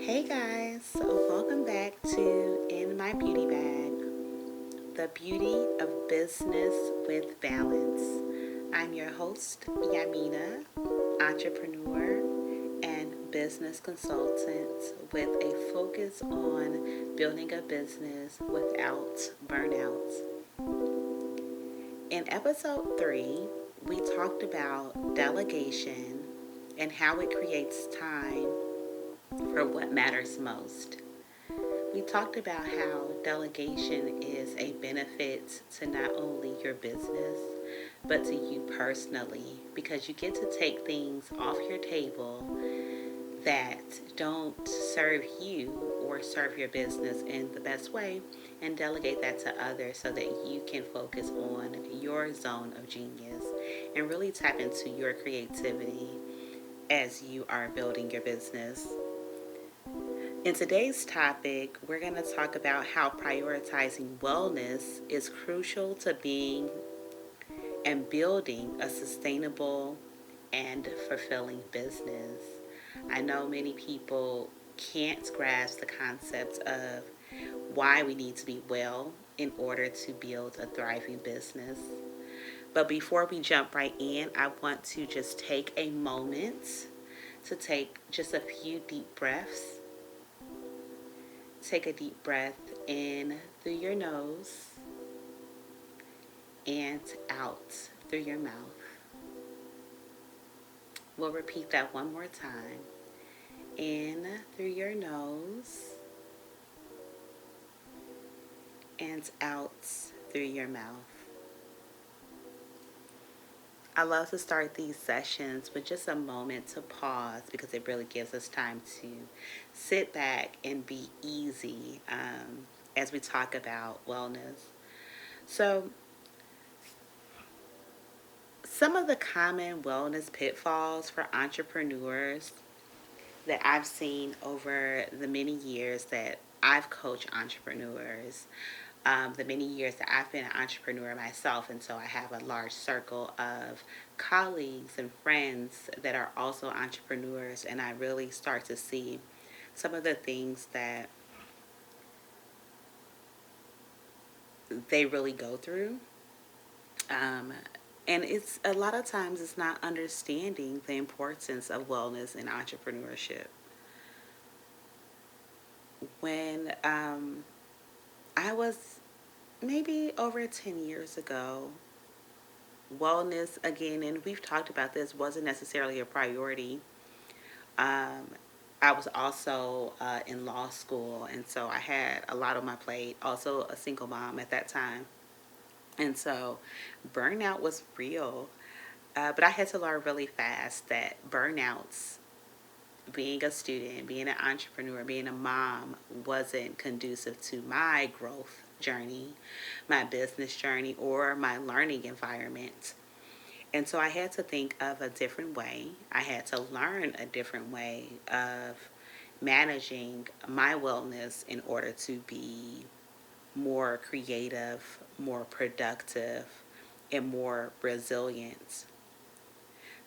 Hey guys, so welcome back to In My Beauty Bag, the beauty of business with balance. I'm your host, Yamina, entrepreneur and business consultant with a focus on building a business without burnout. In episode 3, we talked about delegation and how it creates time for what matters most. We talked about how delegation is a benefit to not only your business, but to you personally, because you get to take things off your table that don't serve you or serve your business in the best way and delegate that to others so that you can focus on your zone of genius and really tap into your creativity as you are building your business. In today's topic, we're going to talk about how prioritizing wellness is crucial to being and building a sustainable and fulfilling business. I know many people can't grasp the concept of why we need to be well in order to build a thriving business. But before we jump right in, I want to just take a moment to take just a few deep breaths. Take a deep breath in through your nose and out through your mouth. We'll repeat that one more time. In through your nose and out through your mouth. I love to start these sessions with just a moment to pause because it really gives us time to sit back and be easy as we talk about wellness. So, some of the common wellness pitfalls for entrepreneurs that I've seen over the many years that I've coached entrepreneurs, the many years that I've been an entrepreneur myself, and so I have a large circle of colleagues and friends that are also entrepreneurs, and I really start to see some of the things that they really go through. Um, and it's a lot of times it's not understanding the importance of wellness in entrepreneurship. When I was maybe over 10 years ago, wellness, again, and we've talked about this, wasn't necessarily a priority. Um, I was also in law school, and so I had a lot on my plate, also a single mom at that time. And so burnout was real. But I had to learn really fast that burnouts, being a student, being an entrepreneur, being a mom, wasn't conducive to my growth journey, my business journey, or my learning environment. And so I had to think of a different way. I had to learn a different way of managing my wellness in order to be more creative, more productive, and more resilient.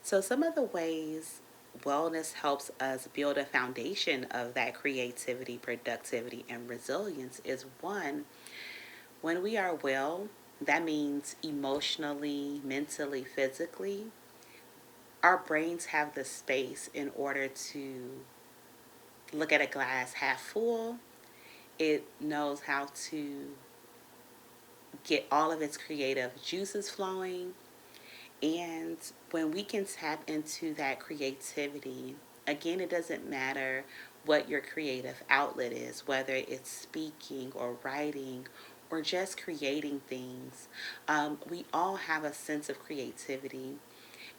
So, some of the ways wellness helps us build a foundation of that creativity, productivity, and resilience is one, when we are well, that means emotionally, mentally, physically, our brains have the space in order to look at a glass half full. It knows how to get all of its creative juices flowing. And when we can tap into that creativity, again, it doesn't matter what your creative outlet is, whether it's speaking or writing or just creating things. We all have a sense of creativity.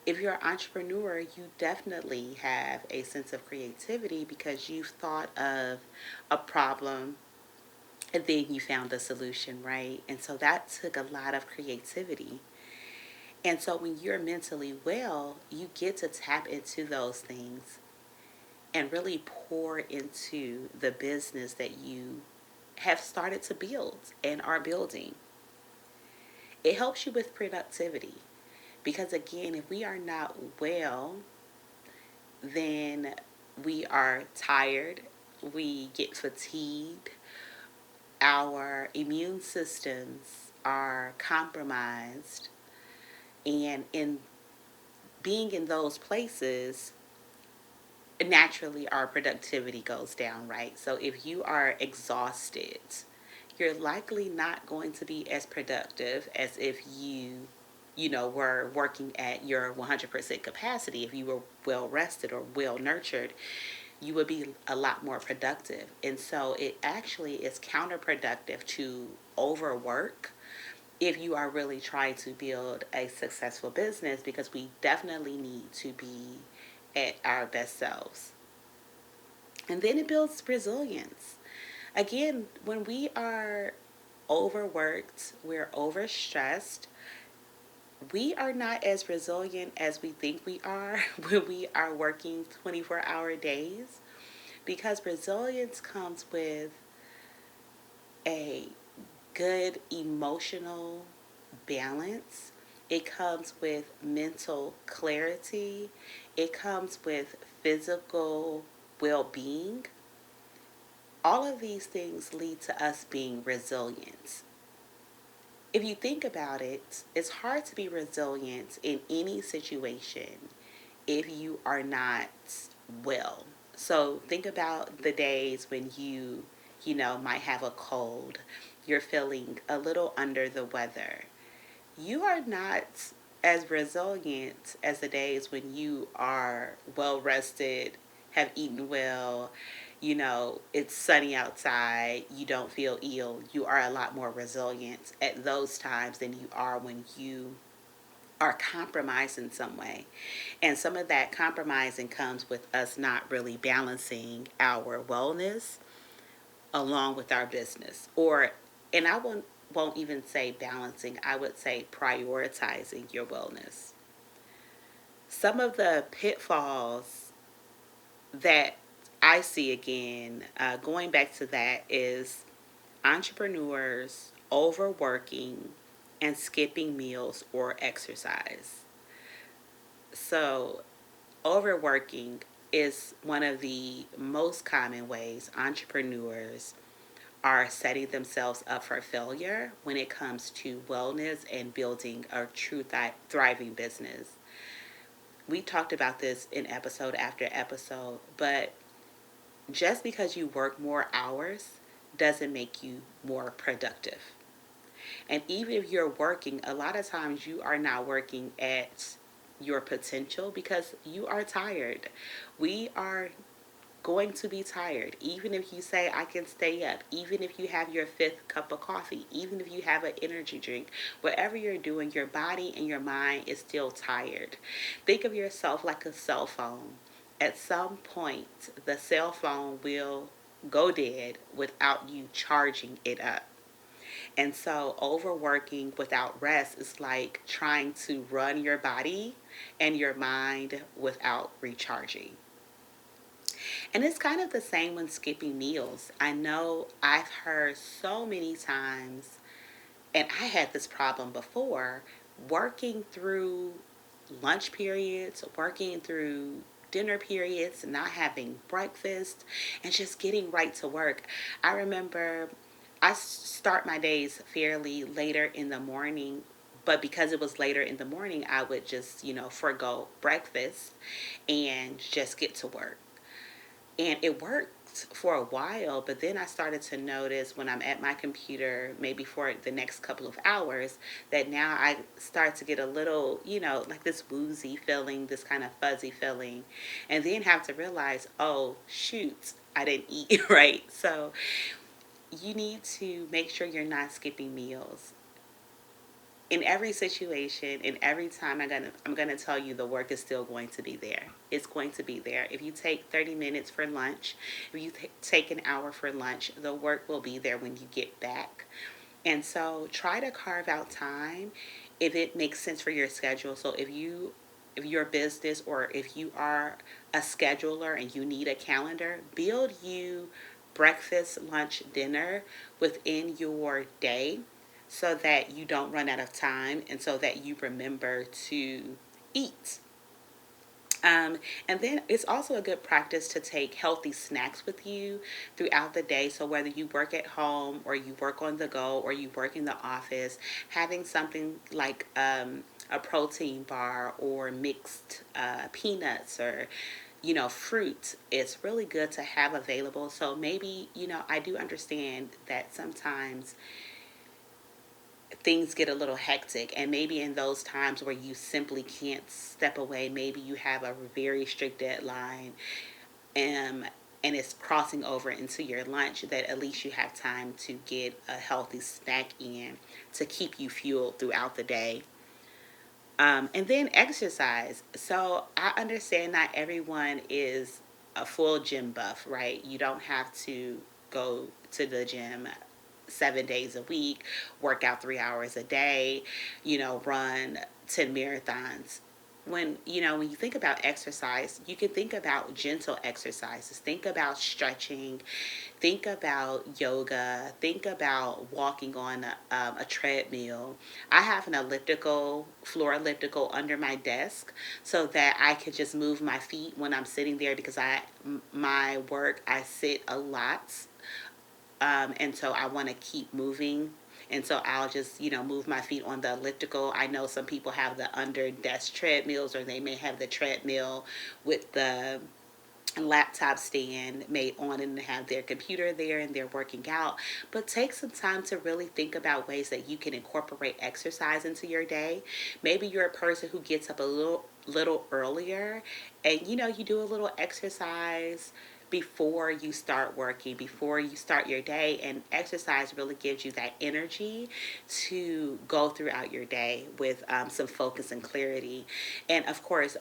If you're an entrepreneur, you definitely have a sense of creativity because you've thought of a problem and then you found a solution, right? And so that took a lot of creativity. And so when you're mentally well, you get to tap into those things and really pour into the business that you have started to build and are building. It helps you with productivity because, again, if we are not well, then we are tired, we get fatigued, our immune systems are compromised, and in being in those places, naturally our productivity goes down, right? So if you are exhausted, you're likely not going to be as productive as if you were working at your 100% capacity. If you were well rested or well nurtured, you would be a lot more productive. And so it actually is counterproductive to overwork if you are really trying to build a successful business, because we definitely need to be at our best selves. And then it builds resilience. Again, when we are overworked, we're overstressed, we are not as resilient as we think we are when we are working 24-hour days, because resilience comes with a good emotional balance. It comes with mental clarity. It comes with physical well being. All of these things lead to us being resilient. If you think about it, it's hard to be resilient in any situation if you are not well. So think about the days when you might have a cold, you're feeling a little under the weather. You are not as resilient as the days when you are well rested, have eaten well, it's sunny outside, you don't feel ill. You are a lot more resilient at those times than you are when you are compromised in some way. And some of that compromising comes with us not really balancing our wellness along with our business. And I won't even say balancing, I would say prioritizing your wellness. Some of the pitfalls that I see, again, going back to that, is entrepreneurs overworking and skipping meals or exercise. So, overworking is one of the most common ways entrepreneurs are setting themselves up for failure when it comes to wellness and building a true thriving business. We talked about this in episode after episode, but just because you work more hours doesn't make you more productive. And even if you're working, a lot of times you are not working at your potential because you are tired. We are going to be tired. Even if you say, I can stay up, even if you have your fifth cup of coffee, even if you have an energy drink, whatever you're doing, your body and your mind is still tired. Think of yourself like a cell phone. At some point, the cell phone will go dead without you charging it up. And so, overworking without rest is like trying to run your body and your mind without recharging. And it's kind of the same when skipping meals. I know I've heard so many times, and I had this problem before, working through lunch periods, working through dinner periods, not having breakfast, and just getting right to work. I remember I start my days fairly later in the morning, but because it was later in the morning, I would just, forego breakfast and just get to work. And it worked for a while, but then I started to notice when I'm at my computer, maybe for the next couple of hours, that now I start to get a little, like this woozy feeling, this kind of fuzzy feeling, and then have to realize, oh, shoot, I didn't eat, right? So you need to make sure you're not skipping meals. In every situation, in every time, I'm gonna tell you the work is still going to be there. It's going to be there. If you take 30 minutes for lunch, if you take an hour for lunch, the work will be there when you get back. And so try to carve out time if it makes sense for your schedule. So if your business, or if you are a scheduler and you need a calendar, build you breakfast, lunch, dinner within your day so that you don't run out of time and so that you remember to eat. Um, and then it's also a good practice to take healthy snacks with you throughout the day. So whether you work at home or you work on the go or you work in the office, having something like a protein bar or mixed peanuts or fruit is really good to have available. So maybe, I do understand that sometimes things get a little hectic, and maybe in those times where you simply can't step away, maybe you have a very strict deadline, um, and it's crossing over into your lunch, that at least you have time to get a healthy snack in to keep you fueled throughout the day. And then exercise. So I understand not everyone is a full gym buff, right? You don't have to go to the gym 7 days a week, work out 3 hours a day, run 10 marathons. When you think about exercise, you can think about gentle exercises. Think about stretching. Think about yoga. Think about walking on a treadmill. I have an floor elliptical under my desk so that I could just move my feet when I'm sitting there, because my work, I sit a lot. And so I want to keep moving. And so I'll just, move my feet on the elliptical. I know some people have the under desk treadmills, or they may have the treadmill with the laptop stand made on and have their computer there and they're working out. But take some time to really think about ways that you can incorporate exercise into your day. Maybe you're a person who gets up a little earlier, and you do a little exercise before you start working, before you start your day. And exercise really gives you that energy to go throughout your day with some focus and clarity. And of course,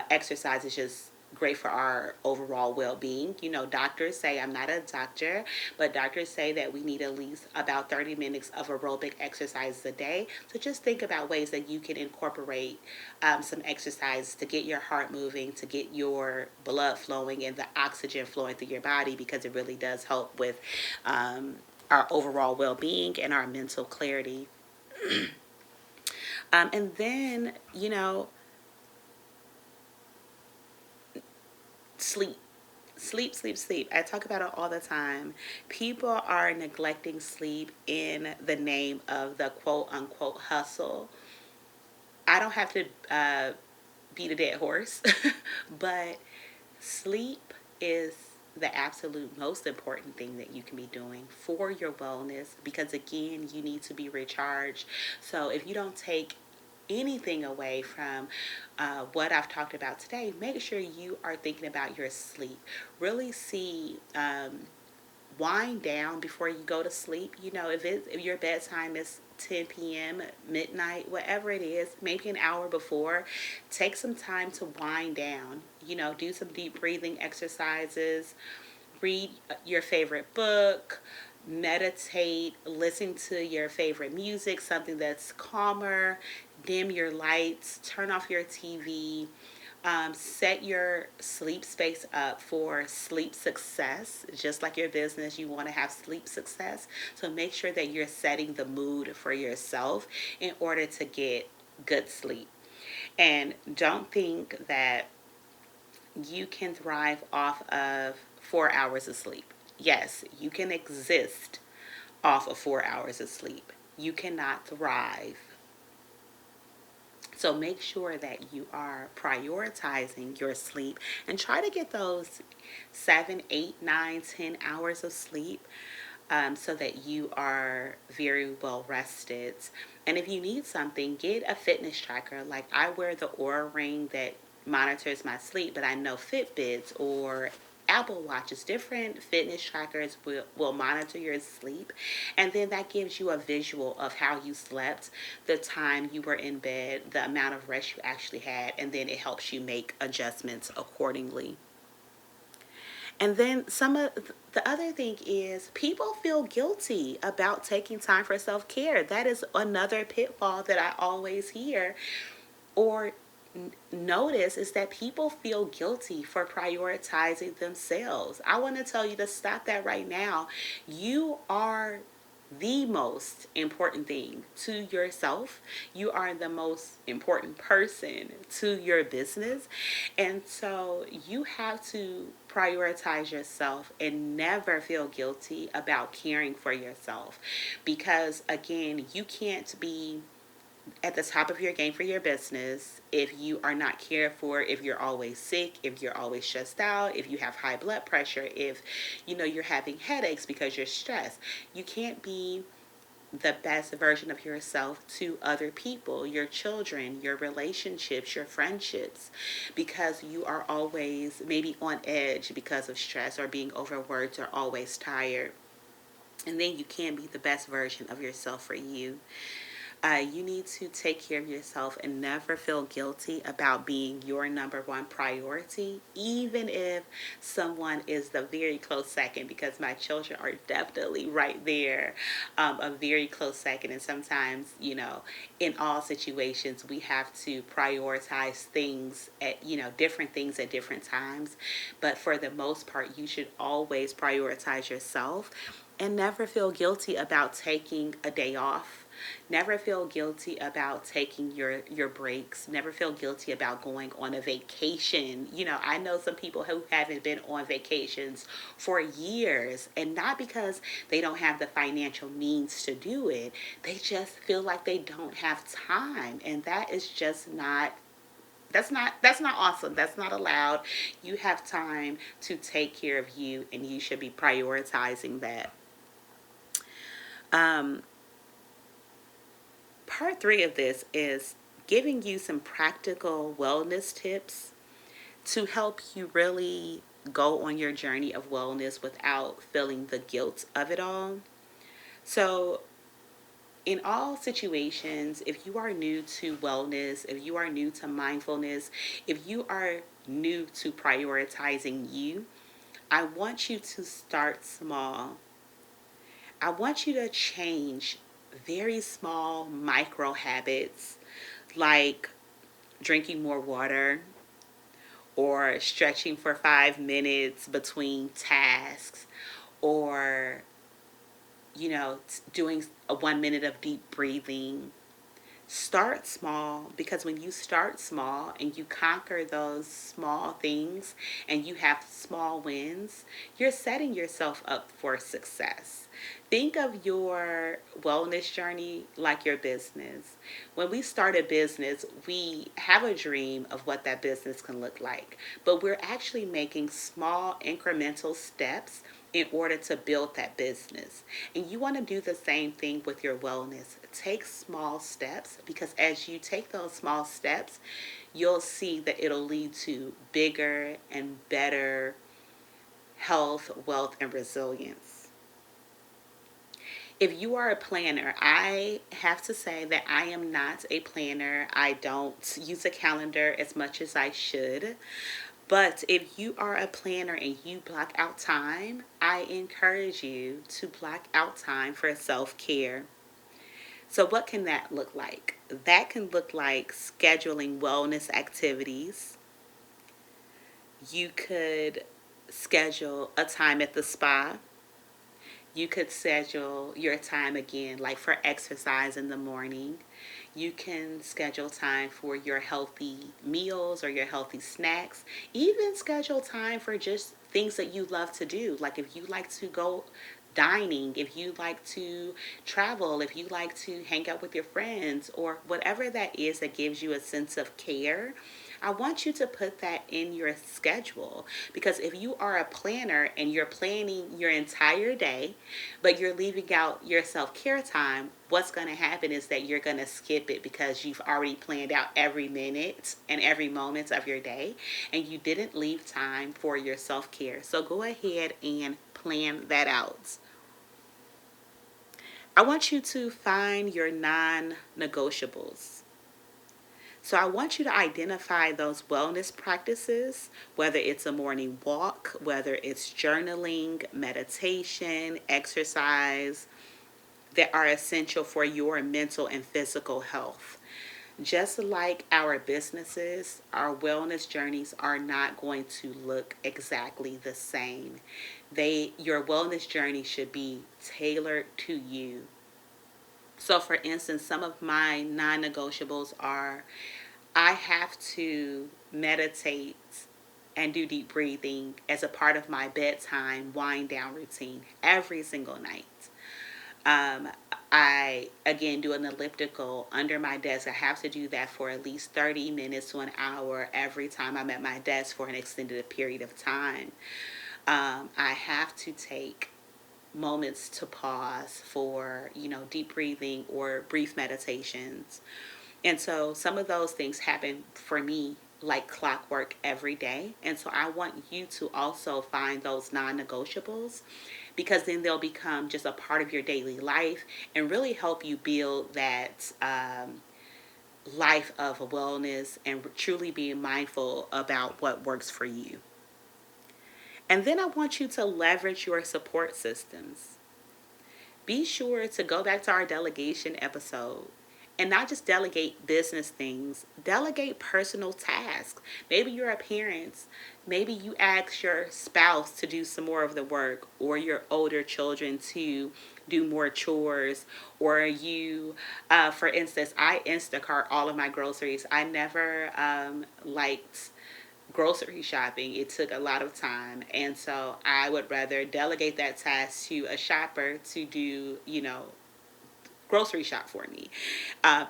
exercise is just great for our overall well-being. Doctors say, I'm not a doctor, but doctors say that we need at least about 30 minutes of aerobic exercise a day. So just think about ways that you can incorporate some exercise to get your heart moving, to get your blood flowing and the oxygen flowing through your body, because it really does help with our overall well-being and our mental clarity. And then, sleep. Sleep, sleep, sleep. I talk about it all the time. People are neglecting sleep in the name of the quote unquote hustle. I don't have to beat a dead horse, but sleep is the absolute most important thing that you can be doing for your wellness, because again, you need to be recharged. So if you don't take anything away from what I've talked about today, make sure you are thinking about your sleep. Really see, wind down before you go to sleep. If your bedtime is 10 p.m., midnight, whatever it is, maybe an hour before, take some time to wind down. Do some deep breathing exercises, read your favorite book, meditate, listen to your favorite music, something that's calmer, dim your lights, turn off your TV. Set your sleep space up for sleep success. Just like your business, you want to have sleep success. So make sure that you're setting the mood for yourself in order to get good sleep. And don't think that you can thrive off of 4 hours of sleep. Yes, you can exist off of 4 hours of sleep. You cannot thrive. So make sure that you are prioritizing your sleep and try to get those 7, 8, 9, 10 hours of sleep, so that you are very well rested. And if you need something, get a fitness tracker. Like I wear the Aura Ring that monitors my sleep, but I know Fitbits or Apple Watches, different fitness trackers will monitor your sleep. And then that gives you a visual of how you slept, the time you were in bed, the amount of rest you actually had, and then it helps you make adjustments accordingly. And then some of the other thing is, people feel guilty about taking time for self-care. That is another pitfall that I always hear or notice, is that people feel guilty for prioritizing themselves. I want to tell you to stop that right now. You are the most important thing to yourself. You are the most important person to your business. And so you have to prioritize yourself and never feel guilty about caring for yourself. Because again, you can't be at the top of your game for your business if you are not cared for, if you're always sick, if you're always stressed out, if you have high blood pressure, if you're having headaches because you're stressed. You can't be the best version of yourself to other people, your children, your relationships, your friendships, because you are always maybe on edge because of stress or being overworked or always tired. And then you can't be the best version of yourself for you. You need to take care of yourself and never feel guilty about being your number one priority, even if someone is the very close second, because my children are definitely right there, a very close second. And sometimes, in all situations, we have to prioritize things at, different things at different times. But for the most part, you should always prioritize yourself and never feel guilty about taking a day off. Never feel guilty about taking your breaks. Never feel guilty about going on a vacation. I know some people who haven't been on vacations for years, and not because they don't have the financial means to do it. They just feel like they don't have time, and that is just not that's not awesome. That's not allowed. You have time to take care of you, and you should be prioritizing that. Um, Part three of this is giving you some practical wellness tips to help you really go on your journey of wellness without feeling the guilt of it all. So, in all situations, if you are new to wellness, if you are new to mindfulness, if you are new to prioritizing you, I want you to start small. I want you to change very small micro habits like drinking more water or stretching for 5 minutes between tasks or, doing a 1 minute of deep breathing. Start small, because when you start small and you conquer those small things and you have small wins, you're setting yourself up for success. Think of your wellness journey like your business. When we start a business, we have a dream of what that business can look like, but we're actually making small incremental steps in order to build that business. And you want to do the same thing with your wellness. Take small steps, because as you take those small steps, you'll see that it'll lead to bigger and better health, wealth, and resilience. If you are a planner, I have to say that I am not a planner. I don't use a calendar as much as I should. But if you are a planner and you block out time, I encourage you to block out time for self-care. So, what can that look like? That can look like scheduling wellness activities. You could schedule a time at the spa. You could schedule your time again, like for exercise in the morning. You can schedule time for your healthy meals or your healthy snacks. Even schedule time for just things that you love to do. Like if you like to go dining, if you like to travel, if you like to hang out with your friends, or whatever that is that gives you a sense of care, I want you to put that in your schedule. Because if you are a planner and you're planning your entire day, but you're leaving out your self-care time, what's going to happen is that you're going to skip it because you've already planned out every minute and every moment of your day, and you didn't leave time for your self-care. So go ahead and plan that out. I want you to find your non-negotiables. So I want you to identify those wellness practices, whether it's a morning walk, whether it's journaling, meditation, exercise, that are essential for your mental and physical health. Just like our businesses, our wellness journeys are not going to look exactly the same. Your wellness journey should be tailored to you. So, for instance, some of my non negotiables are I have to meditate and do deep breathing as a part of my bedtime wind down routine every single night. Um, I again do an elliptical under my desk. I have to do that for at least 30 minutes to an hour every time I'm at my desk for an extended period of time. I have to take moments to pause for, deep breathing or brief meditations. And so some of those things happen for me like clockwork every day. And so I want you to also find those non negotiables because then they'll become just a part of your daily life and really help you build that life of wellness and truly being mindful about what works for you. And then I want you to leverage your support systems. Be sure to go back to our delegation episode and not just delegate business things, delegate personal tasks. Maybe you're a parent. Maybe you ask your spouse to do some more of the work, or your older children to do more chores, or for instance, I Instacart all of my groceries. I never liked grocery shopping. It took a lot of time. And so I would rather delegate that task to a shopper to do, grocery shop for me.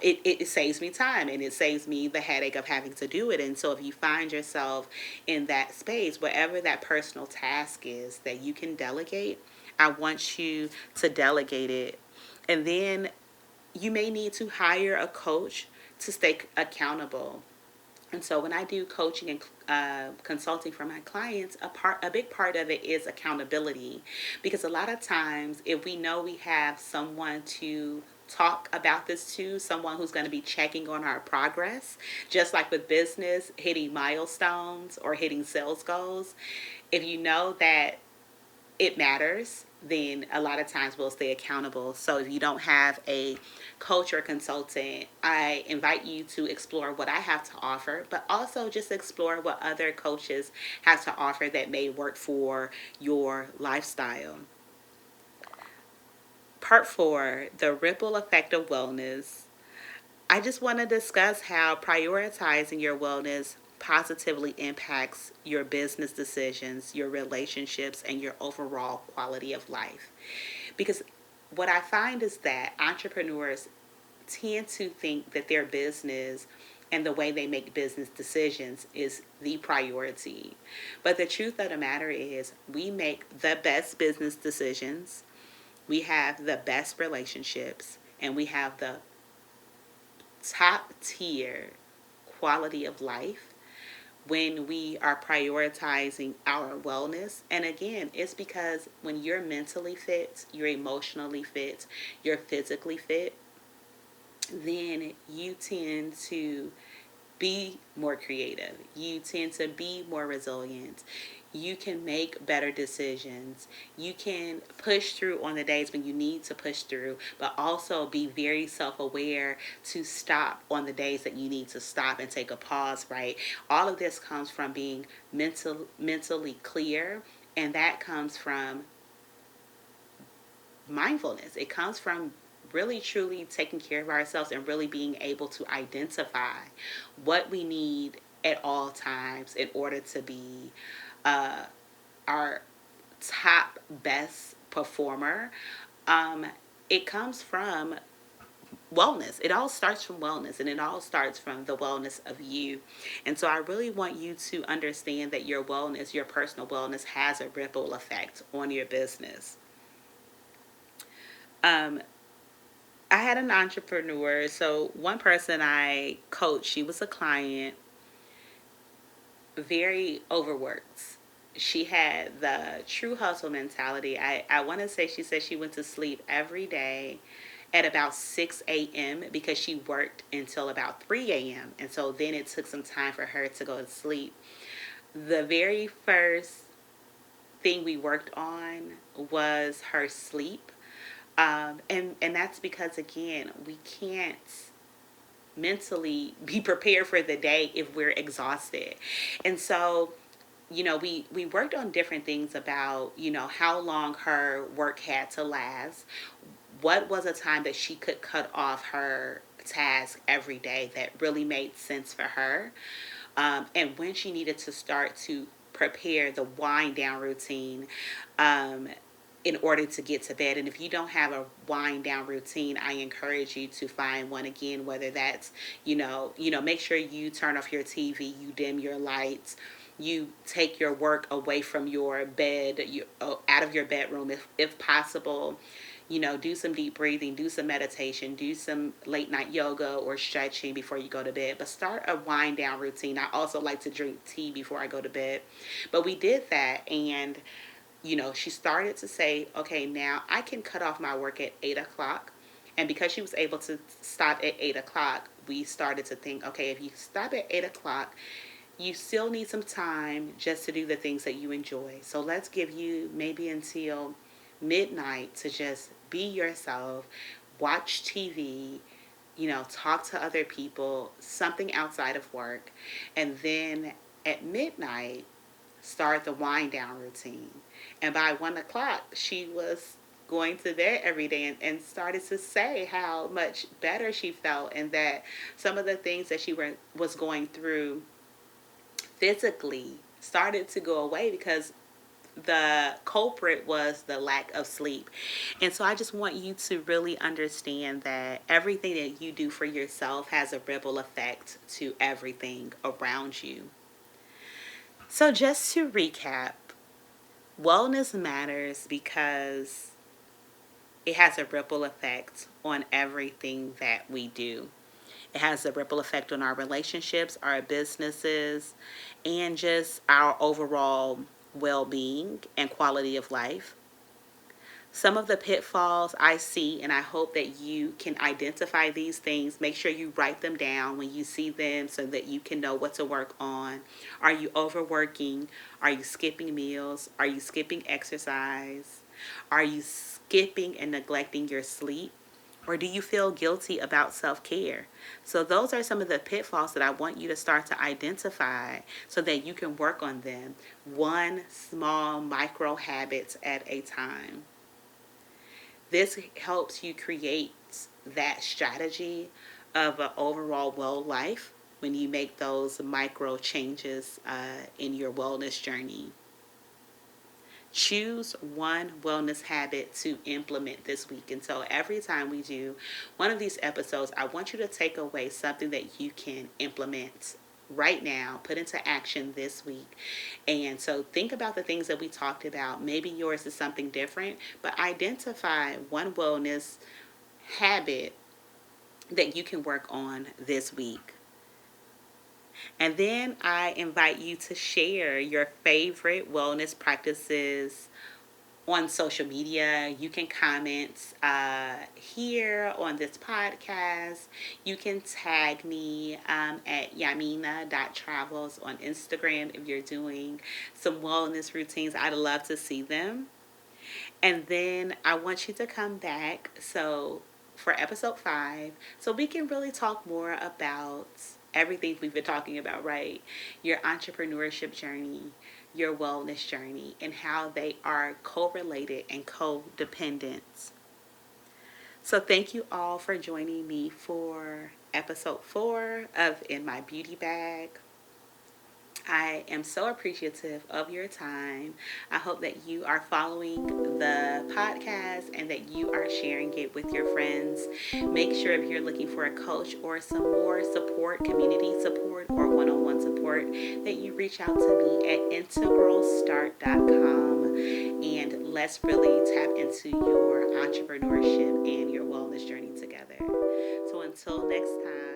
It saves me time and it saves me the headache of having to do it. And so if you find yourself in that space, whatever that personal task is that you can delegate, I want you to delegate it. And then you may need to hire a coach to stay accountable. And so when I do coaching and consulting for my clients, a big part of it is accountability, because a lot of times if we know we have someone to talk about this to, someone who's going to be checking on our progress, just like with business, hitting milestones or hitting sales goals, if you know that it matters, then a lot of times we'll stay accountable. So if you don't have a coach or consultant, I invite you to explore what I have to offer, but also just explore what other coaches have to offer that may work for your lifestyle. Part 4, the ripple effect of wellness. I just want to discuss how prioritizing your wellness positively impacts your business decisions, your relationships, and your overall quality of life. Because what I find is that entrepreneurs tend to think that their business and the way they make business decisions is the priority. But the truth of the matter is, we make the best business decisions, we have the best relationships, and we have the top tier quality of life when we are prioritizing our wellness. And again, it's because when you're mentally fit, you're emotionally fit, you're physically fit, then you tend to be more creative. You tend to be more resilient. You can make better decisions. You can push through on the days when you need to push through, but also be very self aware to stop on the days that you need to stop and take a pause, right? All of this comes from being mentally clear, and that comes from mindfulness. It comes from really truly taking care of ourselves and really being able to identify what we need at all times in order to be uh, our top best performer. Um, it comes from wellness. It all starts from wellness, and it all starts from the wellness of you. And so I really want you to understand that your wellness, your personal wellness, has a ripple effect on your business. Um, I had an entrepreneur. So one person I coached, she was a client, very overworked. She had the true hustle mentality. I want to say she said she went to sleep every day at about 6 a.m. because she worked until about 3 a.m. And so then it took some time for her to go to sleep. The very first thing we worked on was her sleep. And that's because, again, we can't mentally be prepared for the day if we're exhausted. And so, we worked on different things about, how long her work had to last. What was a time that she could cut off her task every day that really made sense for her, and when she needed to start to prepare the wind down routine, um, in order to get to bed. And if you don't have a wind down routine, I encourage you to find one. Again, whether that's, make sure you turn off your TV, you dim your lights, you take your work away from your bed, out of your bedroom if possible. Do some deep breathing, do some meditation, do some late night yoga or stretching before you go to bed. But start a wind down routine. I also like to drink tea before I go to bed. But we did that, and she started to say, okay, now I can cut off my work at 8 o'clock. And because she was able to stop at 8 o'clock, we started to think, okay, if you stop at 8 o'clock, you still need some time just to do the things that you enjoy. So let's give you maybe until midnight to just be yourself, watch TV, talk to other people, something outside of work. And then at midnight, start the wind down routine. And by 1 o'clock, she was going to bed every day, and started to say how much better she felt, and that some of the things that was going through physically started to go away because the culprit was the lack of sleep. And so I just want you to really understand that everything that you do for yourself has a ripple effect to everything around you. So just to recap, wellness matters because it has a ripple effect on everything that we do. It has a ripple effect on our relationships, our businesses, and just our overall well being and quality of life. Some of the pitfalls I see, and I hope that you can identify these things. Make sure you write them down when you see them so that you can know what to work on. Are you overworking? Are you skipping meals? Are you skipping exercise? Are you skipping and neglecting your sleep? Or do you feel guilty about self-care? So those are some of the pitfalls that I want you to start to identify so that you can work on them, one small micro habits at a time. This helps you create that strategy of an overall well life when you make those micro changes in your wellness journey. Choose one wellness habit to implement this week. And so every time we do one of these episodes, I want you to take away something that you can implement right now, put into action this week. And so think about the things that we talked about. Maybe yours is something different, but identify one wellness habit that you can work on this week. And then I invite you to share your favorite wellness practices on social media. You can comment here on this podcast. You can tag me at yamina.travels on Instagram if you're doing some wellness routines. I'd love to see them. And then I want you to come back for episode 5 so we can really talk more about everything we've been talking about, right? Your entrepreneurship journey, your wellness journey, and how they are correlated and codependent. So thank you all for joining me for episode 4 of In My Beauty Bag. I am so appreciative of your time. I hope that you are following the podcast and that you are sharing it with your friends. Make sure if you're looking for a coach or some more support, community support, or one-on-one support, that you reach out to me at integralstart.com, and let's really tap into your entrepreneurship and your wellness journey together. So until next time.